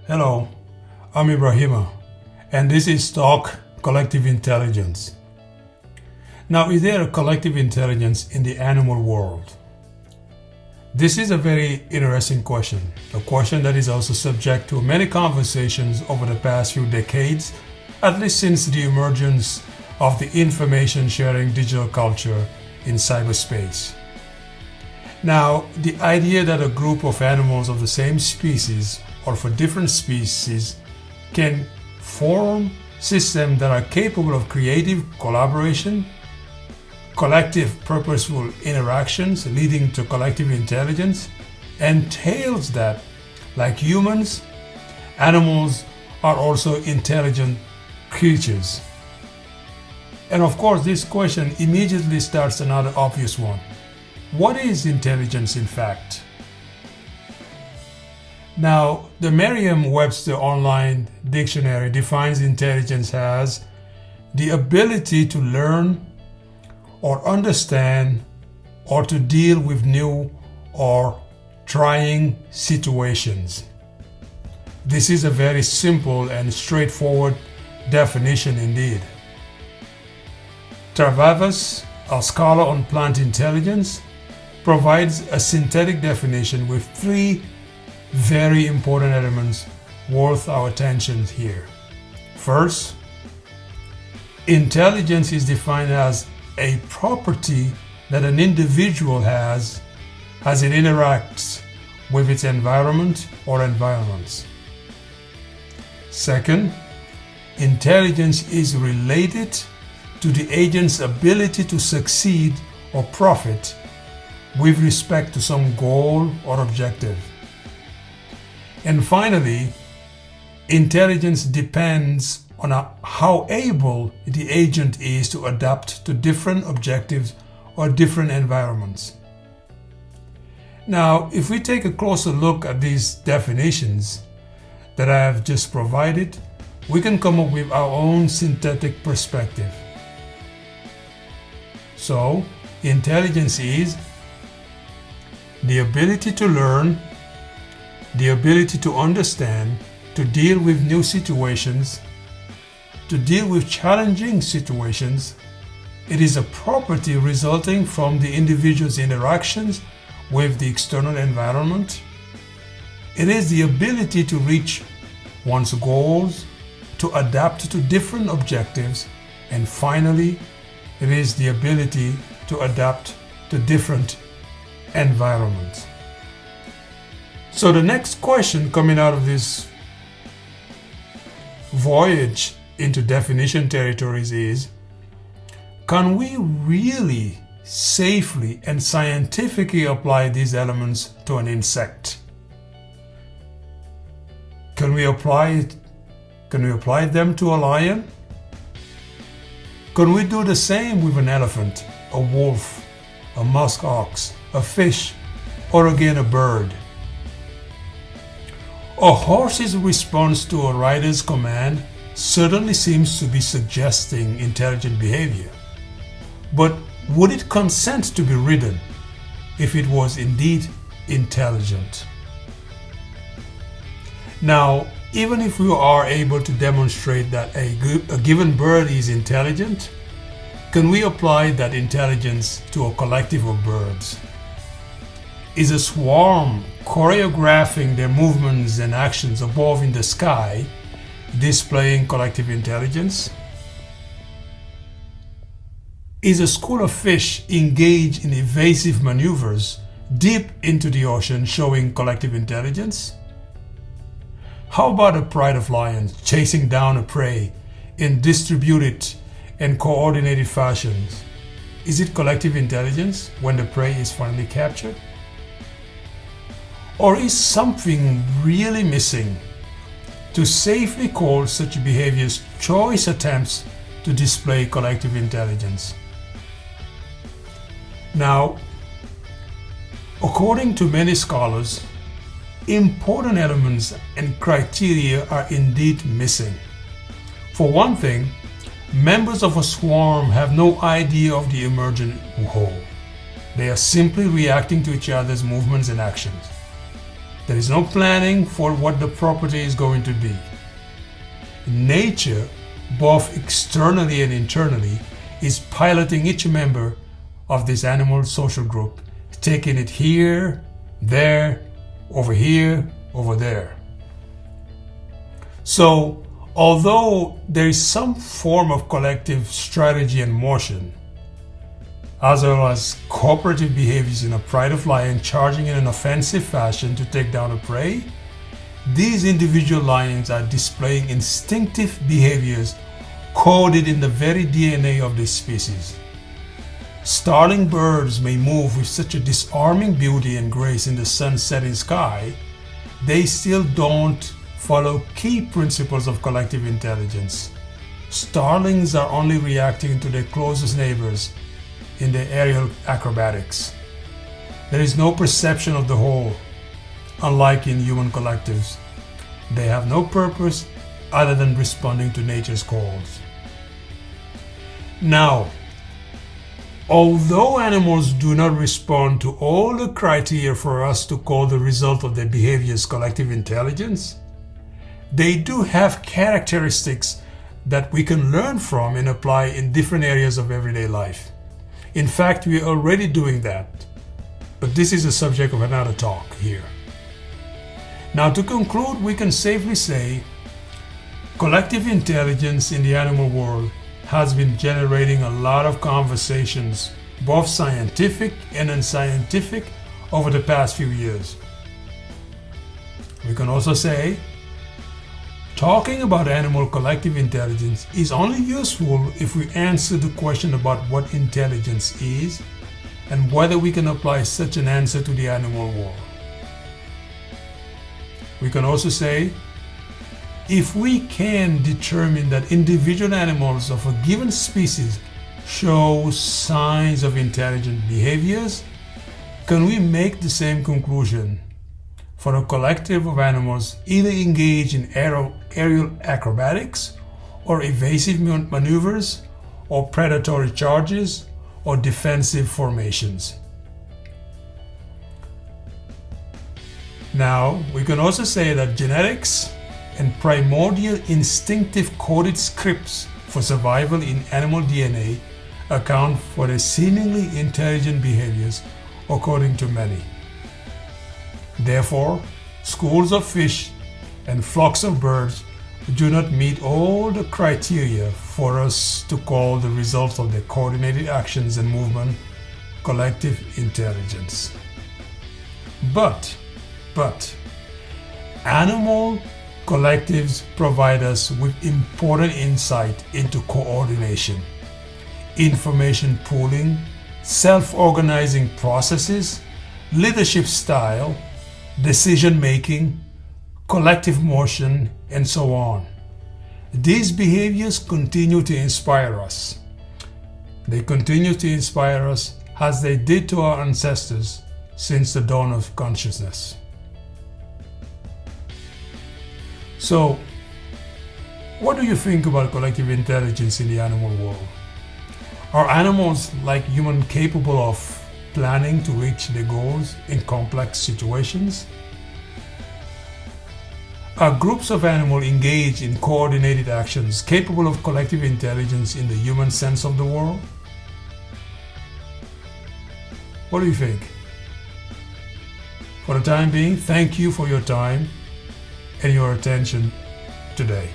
Hello, I'm Ibrahima, and this is Talk Collective Intelligence. Now, is there a collective intelligence in the animal world? This is a very interesting question, a question that is also subject to many conversations over the past few decades, at least since the emergence of the information sharing digital culture in cyberspace. Now, the idea that a group of animals of the same species or for different species can form systems that are capable of creative collaboration, collective purposeful interactions leading to collective intelligence, entails that, like humans, animals are also intelligent creatures. And of course, this question immediately starts another obvious one. What is intelligence in fact? Now, the Merriam-Webster Online Dictionary defines intelligence as the ability to learn or understand or to deal with new or trying situations. This is a very simple and straightforward definition indeed. Travavas, a scholar on plant intelligence, provides a synthetic definition with three very important elements worth our attention here. First, intelligence is defined as a property that an individual has as it interacts with its environment or environments. Second, intelligence is related to the agent's ability to succeed or profit with respect to some goal or objective. And finally, intelligence depends on how able the agent is to adapt to different objectives or different environments. Now, if we take a closer look at these definitions that I have just provided, we can come up with our own synthetic perspective. So, intelligence is the ability to learn, the ability to understand, to deal with new situations, to deal with challenging situations. It is a property resulting from the individual's interactions with the external environment. It is the ability to reach one's goals, to adapt to different objectives, and finally, it is the ability to adapt to different environments. So the next question coming out of this voyage into definition territories is, can we really safely and scientifically apply these elements to an insect? Can we apply them to a lion? Can we do the same with an elephant, a wolf, a musk ox, a fish, or again a bird? A horse's response to a rider's command certainly seems to be suggesting intelligent behavior. But would it consent to be ridden if it was indeed intelligent? Now, even if we are able to demonstrate that a given bird is intelligent, can we apply that intelligence to a collective of birds? Is a swarm choreographing their movements and actions above in the sky, displaying collective intelligence? Is a school of fish engaged in evasive maneuvers deep into the ocean showing collective intelligence? How about a pride of lions chasing down a prey in distributed and coordinated fashions? Is it collective intelligence when the prey is finally captured? Or is something really missing to safely call such behaviors choice attempts to display collective intelligence? Now, according to many scholars, important elements and criteria are indeed missing. For one thing, members of a swarm have no idea of the emergent whole. They are simply reacting to each other's movements and actions. There is no planning for what the property is going to be. Nature, both externally and internally, is piloting each member of this animal social group, taking it here, there, over there. So, although there is some form of collective strategy and motion, as well as cooperative behaviors in a pride of lion charging in an offensive fashion to take down a prey, these individual lions are displaying instinctive behaviors coded in the very DNA of this species. Starling birds may move with such a disarming beauty and grace in the sun-setting sky, they still don't follow key principles of collective intelligence. Starlings are only reacting to their closest neighbors in their aerial acrobatics. There is no perception of the whole, unlike in human collectives. They have no purpose other than responding to nature's calls. Now, although animals do not respond to all the criteria for us to call the result of their behaviors collective intelligence, they do have characteristics that we can learn from and apply in different areas of everyday life. In fact, we are already doing that, but this is the subject of another talk here. Now, to conclude, we can safely say collective intelligence in the animal world has been generating a lot of conversations, both scientific and unscientific, over the past few years. We can also say talking about animal collective intelligence is only useful if we answer the question about what intelligence is and whether we can apply such an answer to the animal world. We can also say, if we can determine that individual animals of a given species show signs of intelligent behaviors, can we make the same conclusion for a collective of animals either engaged in aerial acrobatics or evasive maneuvers or predatory charges or defensive formations? Now, we can also say that genetics and primordial instinctive coded scripts for survival in animal DNA account for the seemingly intelligent behaviors according to many. Therefore, schools of fish and flocks of birds do not meet all the criteria for us to call the result of their coordinated actions and movement collective intelligence. But animal collectives provide us with important insight into coordination, information pooling, self-organizing processes, leadership style, decision-making, collective motion, and so on. These behaviors continue to inspire us. They continue to inspire us as they did to our ancestors since the dawn of consciousness. So, what do you think about collective intelligence in the animal world? Are animals like humans capable of planning to reach their goals in complex situations? Are groups of animals engaged in coordinated actions capable of collective intelligence in the human sense of the word? What do you think? For the time being, thank you for your time and your attention today.